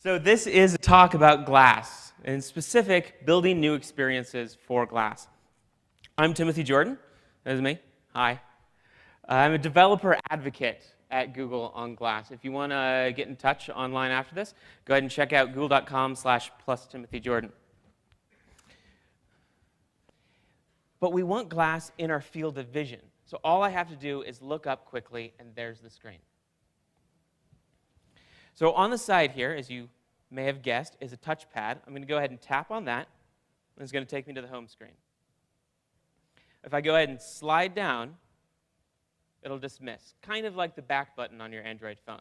So this is a talk about glass, and in specific, building new experiences for glass. I'm Timothy Jordan. That is me. Hi. I'm a developer advocate at Google on Glass. If you want to get in touch online after this, go ahead and check out google.com/+TimothyJordan. But we want glass in our field of vision. So all I have to do is look up quickly, and there's the screen. So on the side here, as you may have guessed, is a touchpad. I'm going to go ahead and tap on that, and it's going to take me to the home screen. If I go ahead and slide down, it'll dismiss, kind of like the back button on your Android phone.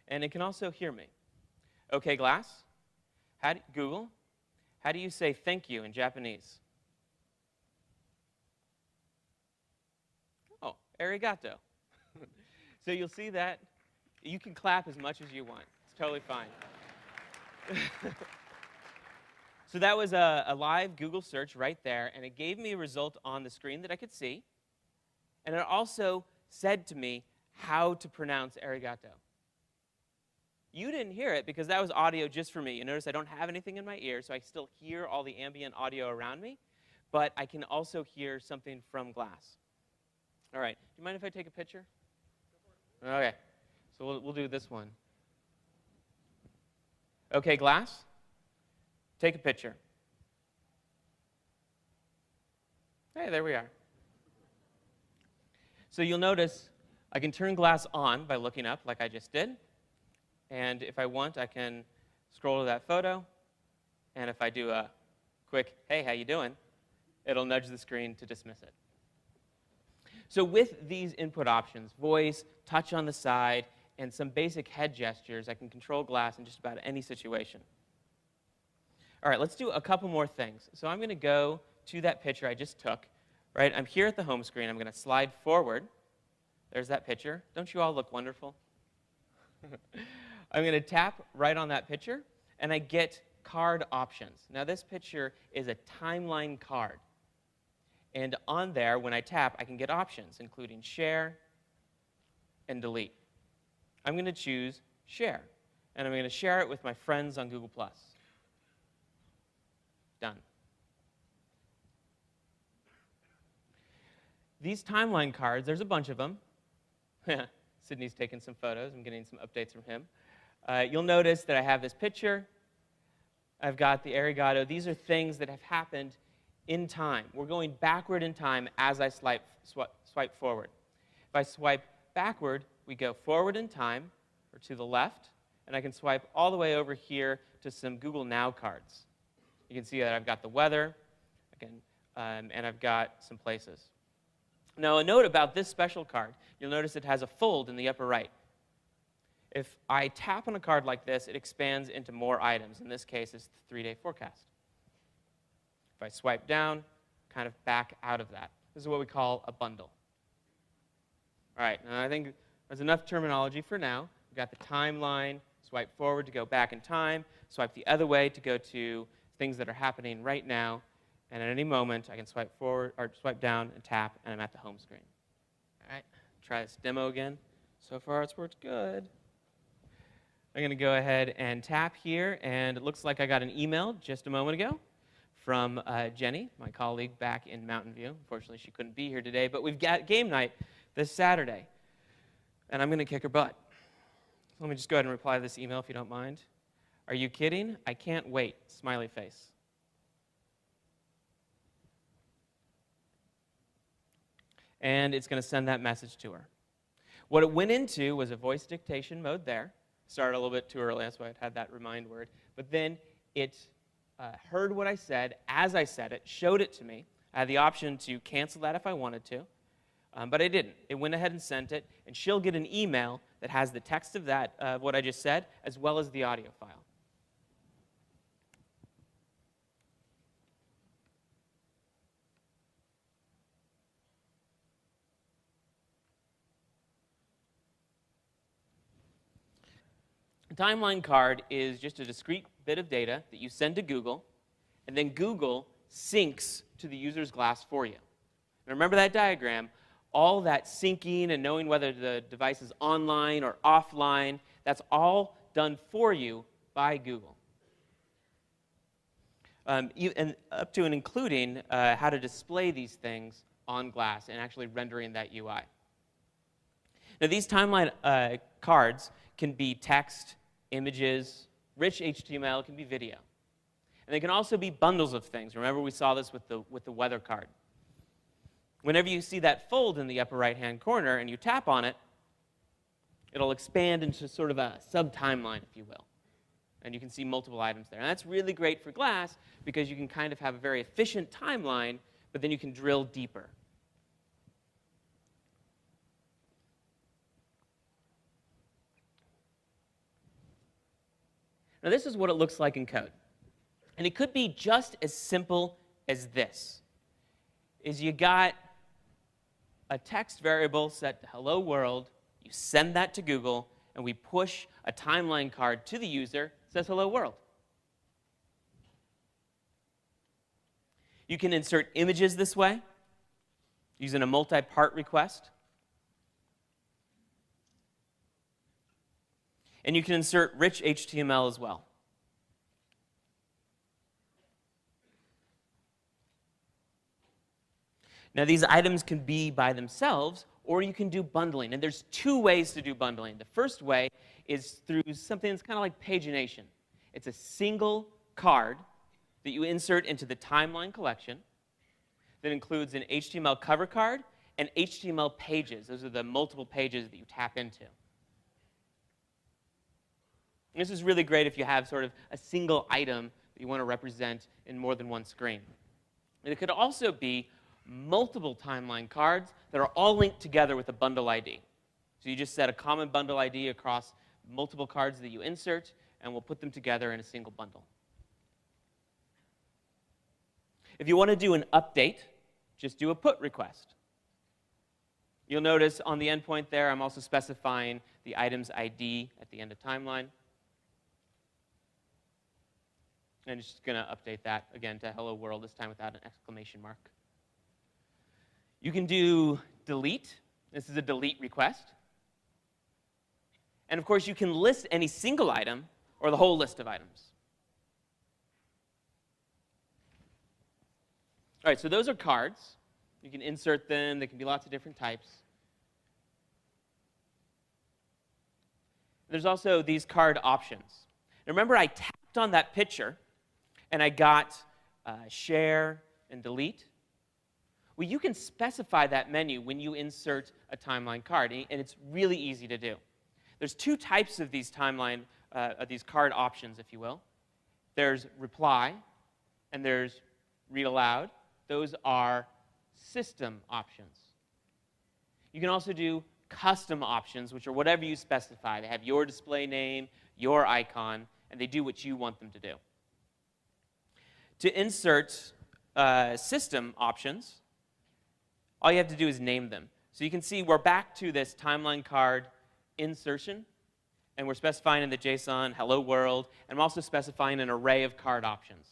And it can also hear me. Okay, Glass, Google, how do you say thank you in Japanese? Oh, arigato. So you'll see that. You can clap as much as you want. It's totally fine. So that was a live Google search right there, and it gave me a result on the screen that I could see. And it also said to me how to pronounce arigato. You didn't hear it because that was audio just for me. You notice I don't have anything in my ear, so I still hear all the ambient audio around me, but I can also hear something from Glass. All right. Do you mind if I take a picture? Okay. So we'll do this one. Okay, Glass, take a picture. Hey, there we are. So you'll notice I can turn Glass on by looking up like I just did. And if I want, I can scroll to that photo. And if I do a quick, hey, how you doing, it'll nudge the screen to dismiss it. So with these input options, voice, touch on the side, and some basic head gestures, I can control Glass in just about any situation. All right, let's do a couple more things. So I'm going to go to that picture I just took. Right, I'm here at the home screen. I'm going to slide forward. There's that picture. Don't you all look wonderful? I'm going to tap right on that picture, and I get card options. Now, this picture is a timeline card. And on there, when I tap, I can get options, including share and delete. I'm going to choose share, and I'm going to share it with my friends on Google+. Done. These timeline cards, there's a bunch of them. Sydney's taking some photos. I'm getting some updates from him. You'll notice that I have this picture. I've got the arigato. These are things that have happened in time. We're going backward in time as I swipe forward. If I swipe backward, we go forward in time, or to the left, and I can swipe all the way over here to some Google Now cards. You can see that I've got the weather, and I've got some places. Now, a note about this special card, you'll notice it has a fold in the upper right. If I tap on a card like this, it expands into more items. In this case, it's the 3-day forecast. If I swipe down, kind of back out of that. This is what we call a bundle. All right, now I think there's enough terminology for now. We've got the timeline, swipe forward to go back in time, swipe the other way to go to things that are happening right now. And at any moment, I can swipe forward or swipe down and tap, and I'm at the home screen. All right, try this demo again. So far, it's worked good. I'm going to go ahead and tap here, and it looks like I got an email just a moment ago from Jenny, my colleague back in Mountain View. Unfortunately, she couldn't be here today, but we've got game night this Saturday, and I'm going to kick her butt. Let me just go ahead and reply to this email if you don't mind. Are you kidding? I can't wait. Smiley face. And it's going to send that message to her. What it went into was a voice dictation mode there. Started a little bit too early, that's why it had that remind word. But then it heard what I said as I said it, showed it to me. I had the option to cancel that if I wanted to, but I didn't. It went ahead and sent it, and she'll get an email that has the text of that, what I just said, as well as the audio file. A timeline card is just a discrete bit of data that you send to Google, and then Google syncs to the user's Glass for you. Now remember that diagram? all that syncing and knowing whether the device is online or offline, that's all done for you by Google. And up to and including how to display these things on glass and actually rendering that UI. Now, these timeline cards can be text, images, rich HTML, it can be video. And they can also be bundles of things. Remember, we saw this with the weather card. Whenever you see that fold in the upper right-hand corner and you tap on it, it'll expand into sort of a sub-timeline, if you will. And you can see multiple items there. And that's really great for glass because you can kind of have a very efficient timeline, but then you can drill deeper. Now, this is what it looks like in code. And it could be just as simple as this. You got a text variable set to hello world, you send that to Google, and we push a timeline card to the user that says hello world. You can insert images this way using a multi-part request. And you can insert rich HTML as well. Now, these items can be by themselves, or you can do bundling. And there's two ways to do bundling. The first way is through something that's kind of like pagination. It's a single card that you insert into the timeline collection that includes an HTML cover card and HTML pages. Those are the multiple pages that you tap into. And this is really great if you have sort of a single item that you want to represent in more than one screen. And it could also be multiple timeline cards that are all linked together with a bundle ID. So you just set a common bundle ID across multiple cards that you insert, and we'll put them together in a single bundle. If you want to do an update, just do a put request. You'll notice on the endpoint there, I'm also specifying the item's ID at the end of timeline. And it's just going to update that, again, to hello world, this time without an exclamation mark. You can do delete. This is a delete request. And of course, you can list any single item or the whole list of items. All right, so those are cards. You can insert them. They can be lots of different types. There's also these card options. Now remember, I tapped on that picture, and I got share and delete. Well, you can specify that menu when you insert a timeline card, and it's really easy to do. There's two types of these these card options, if you will. There's reply, and there's read aloud. Those are system options. You can also do custom options, which are whatever you specify. They have your display name, your icon, and they do what you want them to do. To insert system options, all you have to do is name them. So you can see we're back to this timeline card insertion, and we're specifying in the JSON, hello world, and I'm also specifying an array of card options.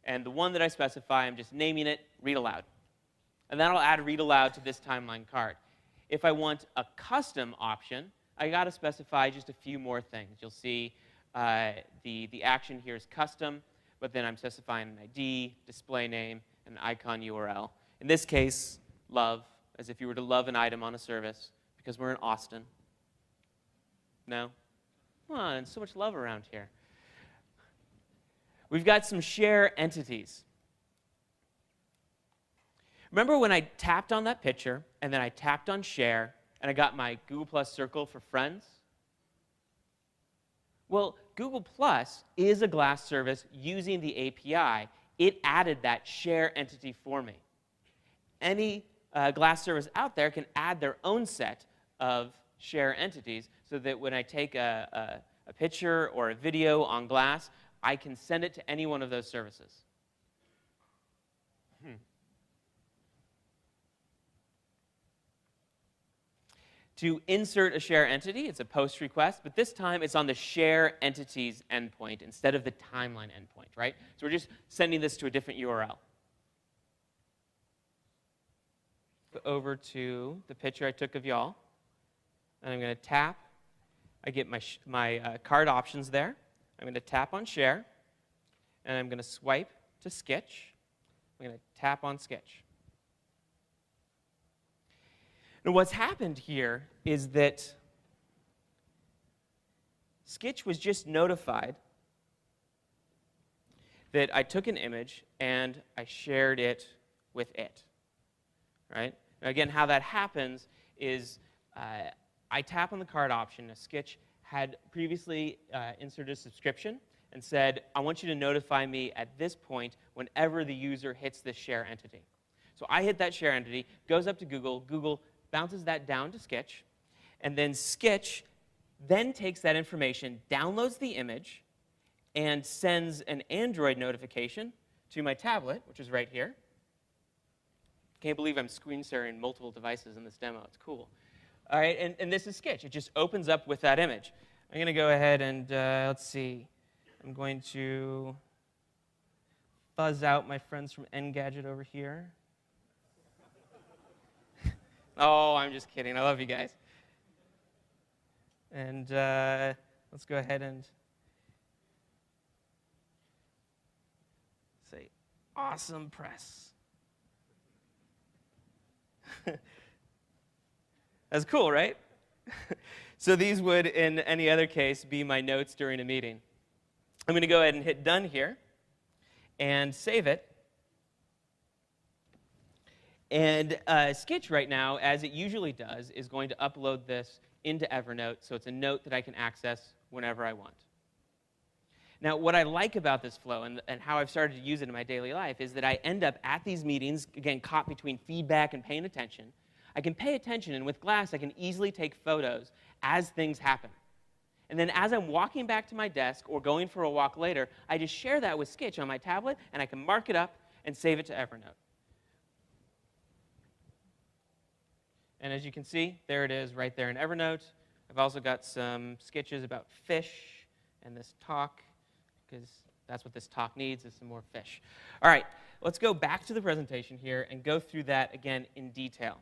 And the one that I specify, I'm just naming it read aloud. And that'll add read aloud to this timeline card. If I want a custom option, I got to specify just a few more things. You'll see the action here is custom, but then I'm specifying an ID, display name, and an icon URL. In this case, love, as if you were to love an item on a service, because we're in Austin. No? Come on, there's so much love around here. We've got some share entities. Remember when I tapped on that picture, and then I tapped on share, and I got my Google Plus circle for friends? Well, Google Plus is a Glass service using the API. It added that share entity for me. Any Glass service out there can add their own set of share entities so that when I take a picture or a video on Glass, I can send it to any one of those services. To insert a share entity, it's a post request, but this time it's on the share entities endpoint instead of the timeline endpoint, right? So we're just sending this to a different URL. Go over to the picture I took of y'all, and I'm going to tap. I get my card options there. I'm going to tap on Share, and I'm going to swipe to Sketch. I'm going to tap on Sketch. Now, what's happened here is that Sketch was just notified that I took an image and I shared it with it, right? Now, again, how that happens is I tap on the card option. Now, Sketch had previously inserted a subscription and said, I want you to notify me at this point whenever the user hits this share entity. So I hit that share entity, goes up to Google, Google bounces that down to Sketch, and then Sketch then takes that information, downloads the image, and sends an Android notification to my tablet, which is right here. Can't believe I'm screen sharing multiple devices in this demo. It's cool. All right, and this is Sketch. It just opens up with that image. I'm going to go ahead and, let's see. I'm going to fuzz out my friends from Engadget over here. Oh, I'm just kidding. I love you guys. And let's go ahead and say, awesome press. That's cool, right? So these would, in any other case, be my notes during a meeting. I'm going to go ahead and hit Done here and save it. And Sketch right now, as it usually does, is going to upload this into Evernote, so it's a note that I can access whenever I want. Now, what I like about this flow and how I've started to use it in my daily life is that I end up at these meetings, again, caught between feedback and paying attention. I can pay attention, and with Glass, I can easily take photos as things happen. And then as I'm walking back to my desk or going for a walk later, I just share that with Sketch on my tablet, and I can mark it up and save it to Evernote. And as you can see, there it is right there in Evernote. I've also got some sketches about fish and this talk, because that's what this talk needs, is some more fish. All right, let's go back to the presentation here and go through that again in detail.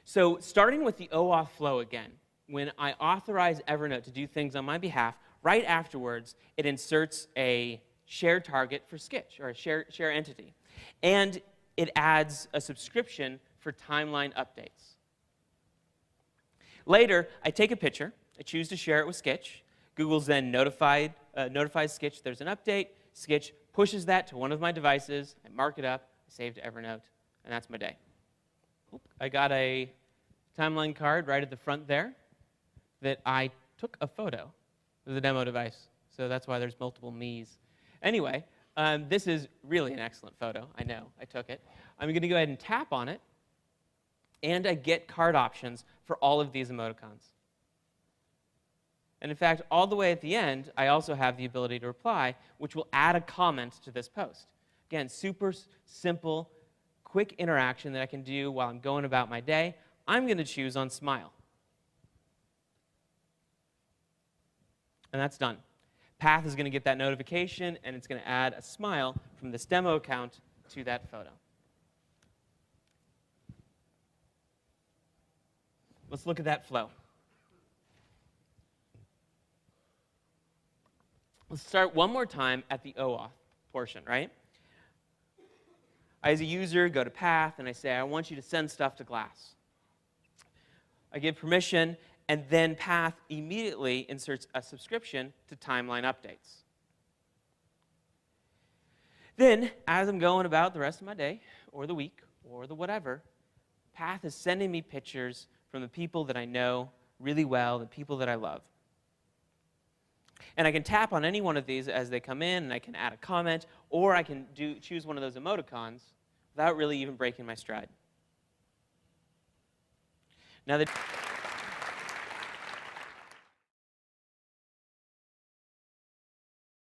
So starting with the OAuth flow again, when I authorize Evernote to do things on my behalf, right afterwards, it inserts a share target for Sketch, or a share entity. And it adds a subscription for timeline updates. Later, I take a picture. I choose to share it with Sketch. Google's then notifies Sketch there's an update. Sketch pushes that to one of my devices. I mark it up. I save to Evernote. And that's my day. I got a timeline card right at the front there that I took a photo of the demo device. So that's why there's multiple me's. Anyway, this is really an excellent photo. I know, I took it. I'm going to go ahead and tap on it, and I get card options for all of these emoticons. And in fact, all the way at the end, I also have the ability to reply, which will add a comment to this post. Again, super simple, quick interaction that I can do while I'm going about my day. I'm going to choose on Smile. And that's done. Path is going to get that notification, and it's going to add a smile from this demo account to that photo. Let's look at that flow. Let's start one more time at the OAuth portion, right? I, as a user, go to Path, and I say, I want you to send stuff to Glass. I give permission, and then Path immediately inserts a subscription to timeline updates. Then, as I'm going about the rest of my day, or the week, or the whatever, Path is sending me pictures from the people that I know really well, the people that I love. And I can tap on any one of these as they come in, and I can add a comment, or I can choose one of those emoticons without really even breaking my stride. Now that